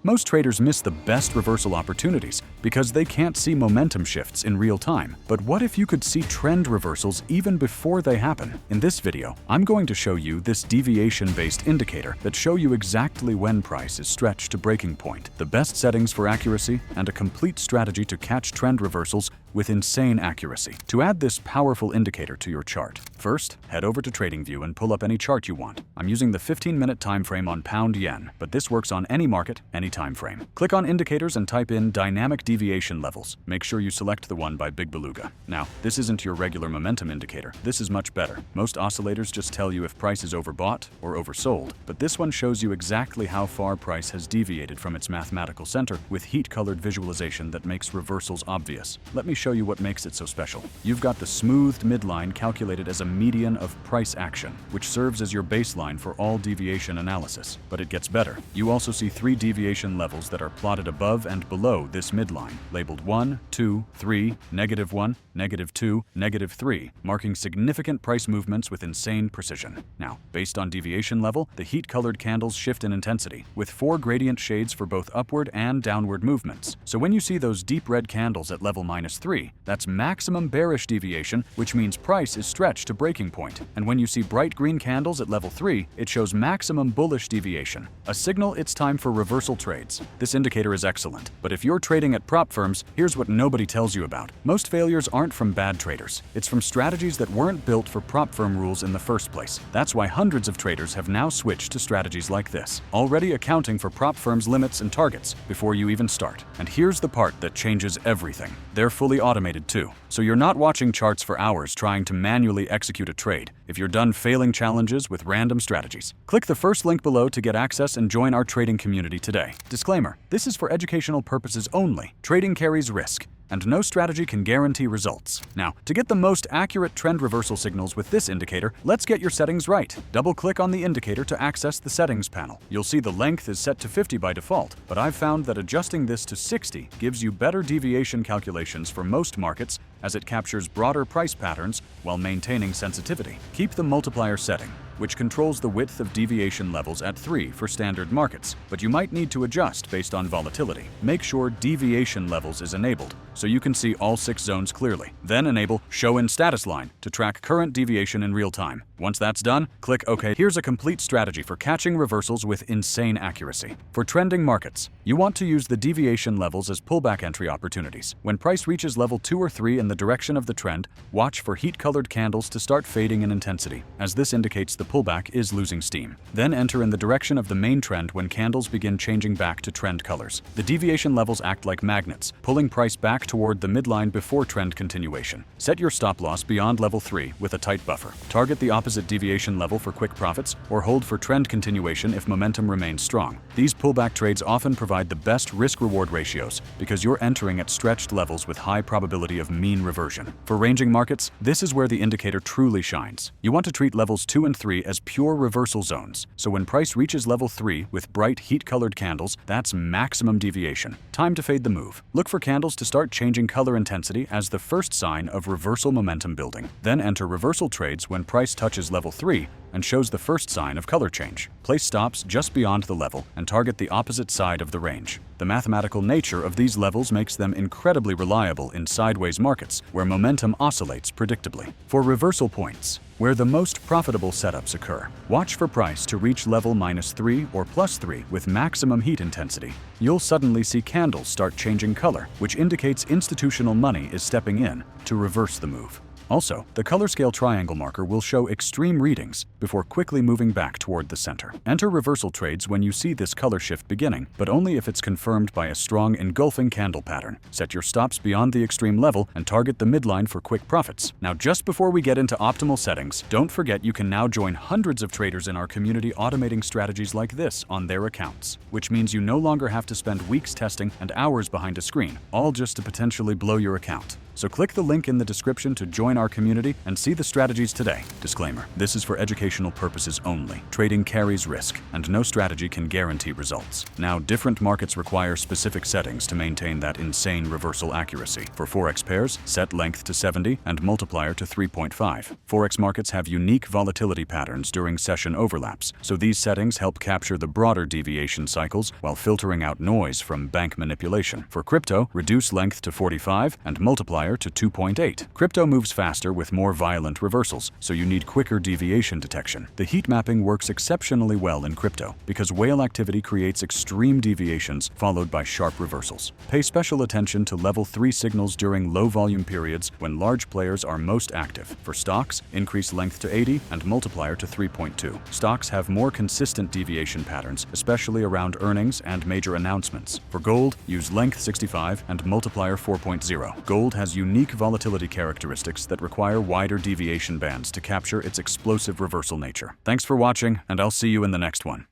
Most traders miss the best reversal opportunities because they can't see momentum shifts in real time. But what if you could see trend reversals even before they happen? In this video, I'm going to show you this deviation-based indicator that show you exactly when price is stretched to breaking point, the best settings for accuracy, and a complete strategy to catch trend reversals with insane accuracy. To add this powerful indicator to your chart, first, head over to TradingView and pull up any chart you want. I'm using the 15-minute time frame on pound yen, but this works on any market, any time frame. Click on Indicators and type in Dynamic Deviation Levels. Make sure you select the one by Big Beluga. Now, this isn't your regular momentum indicator. This is much better. Most oscillators just tell you if price is overbought or oversold, but this one shows you exactly how far price has deviated from its mathematical center with heat-colored visualization that makes reversals obvious. Let me show you what makes it so special. You've got the smoothed midline calculated as a median of price action, which serves as your baseline for all deviation analysis. But it gets better. You also see 3 deviation levels that are plotted above and below this midline, labeled 1, 2, 3, -1, -2, -3, marking significant price movements with insane precision. Now, based on deviation level, the heat-colored candles shift in intensity, with 4 gradient shades for both upward and downward movements. So when you see those deep red candles at level -3, that's maximum bearish deviation, which means price is stretched to breaking point. And when you see bright green candles at level 3, it shows maximum bullish deviation, a signal it's time for reversal trades. This indicator is excellent, but if you're trading at prop firms, here's what nobody tells you about. Most failures aren't from bad traders. It's from strategies that weren't built for prop firm rules in the first place. That's why hundreds of traders have now switched to strategies like this, already accounting for prop firms' limits and targets before you even start. And here's the part that changes everything. They're fully automated too, so you're not watching charts for hours trying to manually execute a trade if you're done failing challenges with random strategies. Click the first link below to get access and join our trading community today. Disclaimer: this is for educational purposes only. Trading carries risk, and no strategy can guarantee results. Now, to get the most accurate trend reversal signals with this indicator, let's get your settings right. Double-click on the indicator to access the settings panel. You'll see the length is set to 50 by default, but I've found that adjusting this to 60 gives you better deviation calculations for most markets as it captures broader price patterns while maintaining sensitivity. Keep the multiplier setting, which controls the width of deviation levels at 3 for standard markets, but you might need to adjust based on volatility. Make sure deviation levels is enabled, so you can see all 6 zones clearly. Then enable Show in Status Line to track current deviation in real time. Once that's done, click OK. Here's a complete strategy for catching reversals with insane accuracy. For trending markets, you want to use the deviation levels as pullback entry opportunities. When price reaches level 2 or 3 in the direction of the trend, watch for heat-colored candles to start fading in intensity, as this indicates the pullback is losing steam. Then enter in the direction of the main trend when candles begin changing back to trend colors. The deviation levels act like magnets, pulling price back toward the midline before trend continuation. Set your stop loss beyond level 3 with a tight buffer. Target the opposite deviation level for quick profits, or hold for trend continuation if momentum remains strong. These pullback trades often provide the best risk-reward ratios because you're entering at stretched levels with high probability of mean reversion. For ranging markets, this is where the indicator truly shines. You want to treat levels 2 and 3 as pure reversal zones, so when price reaches level 3 with bright heat-colored candles, that's maximum deviation. Time to fade the move. Look for candles to start changing color intensity as the first sign of reversal momentum building. Then enter reversal trades when price touches level 3 and shows the first sign of color change. Place stops just beyond the level and target the opposite side of the range. The mathematical nature of these levels makes them incredibly reliable in sideways markets where momentum oscillates predictably. For reversal points, where the most profitable setups occur, watch for price to reach level -3 or +3 with maximum heat intensity. You'll suddenly see candles start changing color, which indicates institutional money is stepping in to reverse the move. Also, the color scale triangle marker will show extreme readings before quickly moving back toward the center. Enter reversal trades when you see this color shift beginning, but only if it's confirmed by a strong engulfing candle pattern. Set your stops beyond the extreme level and target the midline for quick profits. Now, just before we get into optimal settings, don't forget you can now join hundreds of traders in our community automating strategies like this on their accounts, which means you no longer have to spend weeks testing and hours behind a screen, all just to potentially blow your account. So click the link in the description to join our community and see the strategies today. Disclaimer: this is for educational purposes only. Trading carries risk, and no strategy can guarantee results. Now, different markets require specific settings to maintain that insane reversal accuracy. For Forex pairs, set length to 70 and multiplier to 3.5. Forex markets have unique volatility patterns during session overlaps, so these settings help capture the broader deviation cycles while filtering out noise from bank manipulation. For crypto, reduce length to 45 and multiplier to 2.8. Crypto moves faster with more violent reversals, so you need quicker deviation detection. The heat mapping works exceptionally well in crypto because whale activity creates extreme deviations followed by sharp reversals. Pay special attention to level 3 signals during low volume periods when large players are most active. For stocks, increase length to 80 and multiplier to 3.2. Stocks have more consistent deviation patterns, especially around earnings and major announcements. For gold, use length 65 and multiplier 4.0. Gold has unique volatility characteristics that require wider deviation bands to capture its explosive reversal nature. Thanks for watching, and I'll see you in the next one.